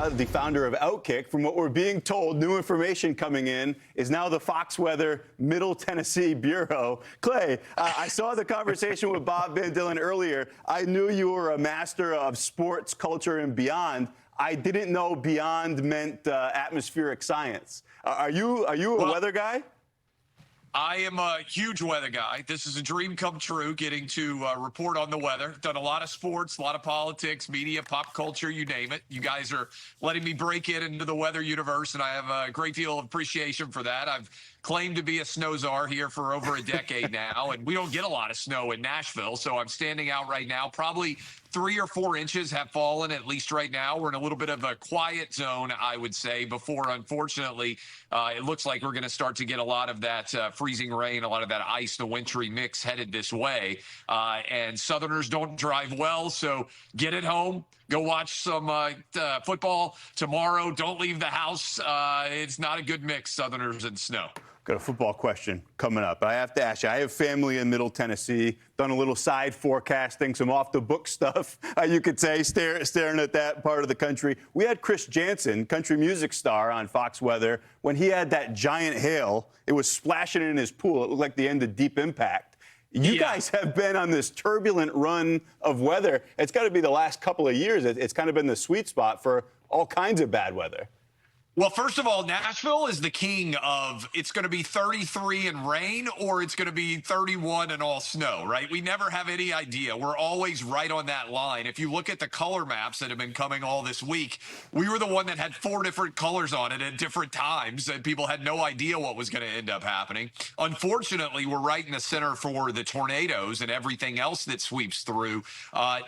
the founder of OutKick. From what we're being told, new information coming in is now the Fox Weather Middle Tennessee Bureau. Clay, I saw the conversation with Bob Van Dillen earlier. I knew you were a master of sports, culture, and beyond. I didn't know beyond meant atmospheric science. Are you a weather guy? I am a huge weather guy. This is a dream come true, getting to report on the weather. Done a lot of sports, a lot of politics, media, pop culture, you name it. You guys are letting me break into the weather universe, and I have a great deal of appreciation for that. I've claimed to be a Snowszar here for over a decade now, and we don't get a lot of snow in Nashville, so I'm standing out right now. Probably 3 or 4 inches have fallen, at least right now. We're in a little bit of a quiet zone, I would say, before, unfortunately, it looks like we're going to start to get a lot of that freezing rain, a lot of that ice, the wintry mix headed this way. And Southerners don't drive well, so get at home. Go watch some football tomorrow. Don't leave the house. It's not a good mix, Southerners and snow. Got a football question coming up. I have to ask you, I have family in Middle Tennessee, done a little side forecasting, some off-the-book stuff, you could say, staring at that part of the country. We had Chris Jansen, country music star on Fox Weather, when he had that giant hail. It was splashing in his pool. It looked like the end of Deep Impact. You guys have been on this turbulent run of weather. It's got to be the last couple of years. It's kind of been the sweet spot for all kinds of bad weather. Well, first of all, Nashville is the king of it's going to be 33 and rain or it's going to be 31 and all snow, right? We never have any idea. We're always right on that line. If you look at the color maps that have been coming all this week, we were the one that had 4 different colors on it at different times, and people had no idea what was going to end up happening. Unfortunately, we're right in the center for the tornadoes and everything else that sweeps through.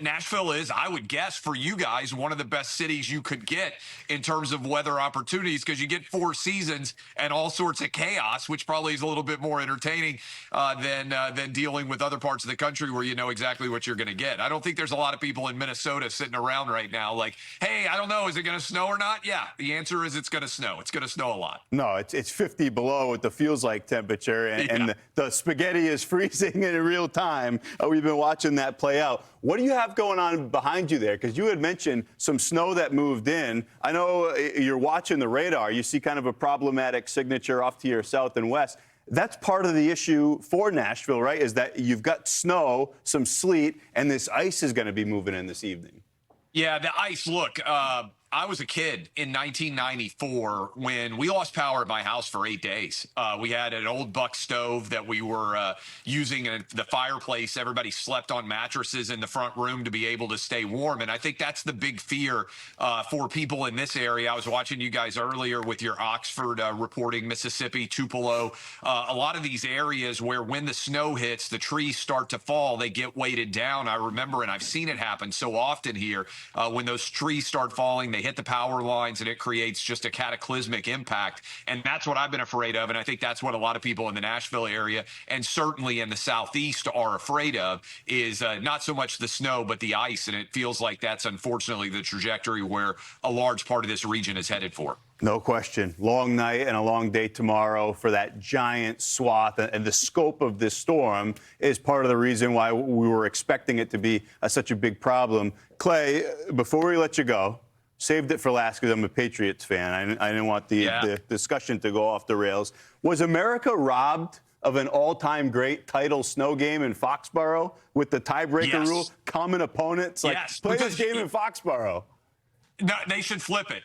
Nashville is, I would guess, for you guys, one of the best cities you could get in terms of weather opportunities, because you get 4 seasons and all sorts of chaos, which probably is a little bit more entertaining than dealing with other parts of the country where you know exactly what you're going to get. I don't think there's a lot of people in Minnesota sitting around right now like, hey, I don't know, is it going to snow or not? Yeah, the answer is it's going to snow. It's going to snow a lot. No, it's 50 below with the feels like temperature, and the spaghetti is freezing in real time. We've been watching that play out. What do you have going on behind you there? Because you had mentioned some snow that moved in. I know you're watching the radar. You see kind of a problematic signature off to your south and west. That's part of the issue for Nashville, right, is that you've got snow, some sleet, and this ice is going to be moving in this evening. Yeah, the ice, look, I was a kid in 1994 when we lost power at my house for 8 days. We had an old buck stove that we were using in the fireplace. Everybody slept on mattresses in the front room to be able to stay warm. And I think that's the big fear for people in this area. I was watching you guys earlier with your Oxford reporting, Mississippi, Tupelo. A lot of these areas where when the snow hits, the trees start to fall, they get weighted down. I remember, and I've seen it happen so often here, when those trees start falling, they hit the power lines and it creates just a cataclysmic impact. And that's what I've been afraid of. And I think that's what a lot of people in the Nashville area and certainly in the Southeast are afraid of, is not so much the snow, but the ice. And it feels like that's unfortunately the trajectory where a large part of this region is headed for. No question. Long night and a long day tomorrow for that giant swath. And the scope of this storm is part of the reason why we were expecting it to be such a big problem. Clay, before we let you go, saved it for last because I'm a Patriots fan. I didn't want the discussion to go off the rails. Was America robbed of an all-time great title snow game in Foxborough with the tiebreaker rule? Common opponents? Like, play this game in Foxborough. No, they should flip it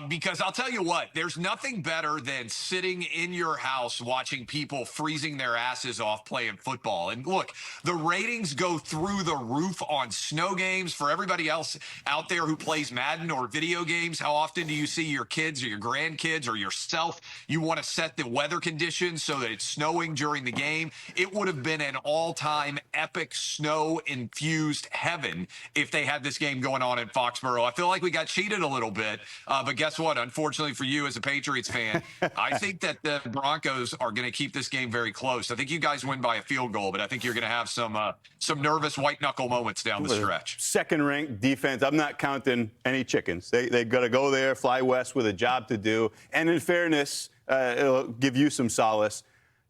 because I'll tell you what, there's nothing better than sitting in your house watching people freezing their asses off playing football. And look, the ratings go through the roof on snow games. For everybody else out there who plays Madden or video games, how often do you see your kids or your grandkids or yourself, you want to set the weather conditions so that it's snowing during the game? It would have been an all-time epic snow-infused heaven if they had this game going on in Foxborough. I feel like we got cheated a little bit, but guess what? Unfortunately for you as a Patriots fan, I think that the Broncos are going to keep this game very close. I think you guys win by a field goal, but I think you're going to have some nervous white knuckle moments down the stretch. Second-ranked defense. I'm not counting any chickens. They got to go there, fly west with a job to do. And in fairness, it'll give you some solace.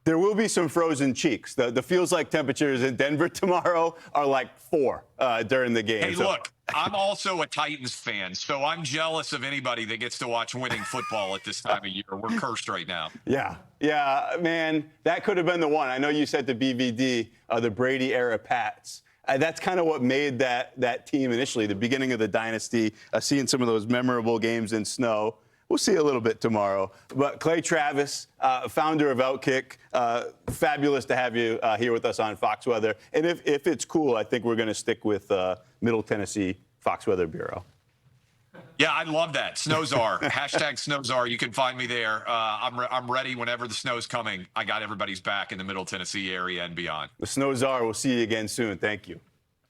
There will be some frozen cheeks. The feels like temperatures in Denver tomorrow are like 4 during the game. Hey, look, I'm also a Titans fan, so I'm jealous of anybody that gets to watch winning football at this time of year. We're cursed right now. Yeah, man, that could have been the one. I know you said the BVD, the Brady era Pats. That's kind of what made that team initially, the beginning of the dynasty, seeing some of those memorable games in snow. We'll see a little bit tomorrow. But Clay Travis, founder of OutKick, fabulous to have you here with us on Fox Weather. And if it's cool, I think we're going to stick with Middle Tennessee Fox Weather Bureau. Yeah, I love that. Snowszar, hashtag Snowszar. You can find me there. I'm ready whenever the snow's coming. I got everybody's back in the Middle Tennessee area and beyond. The Snowszar, we'll see you again soon. Thank you.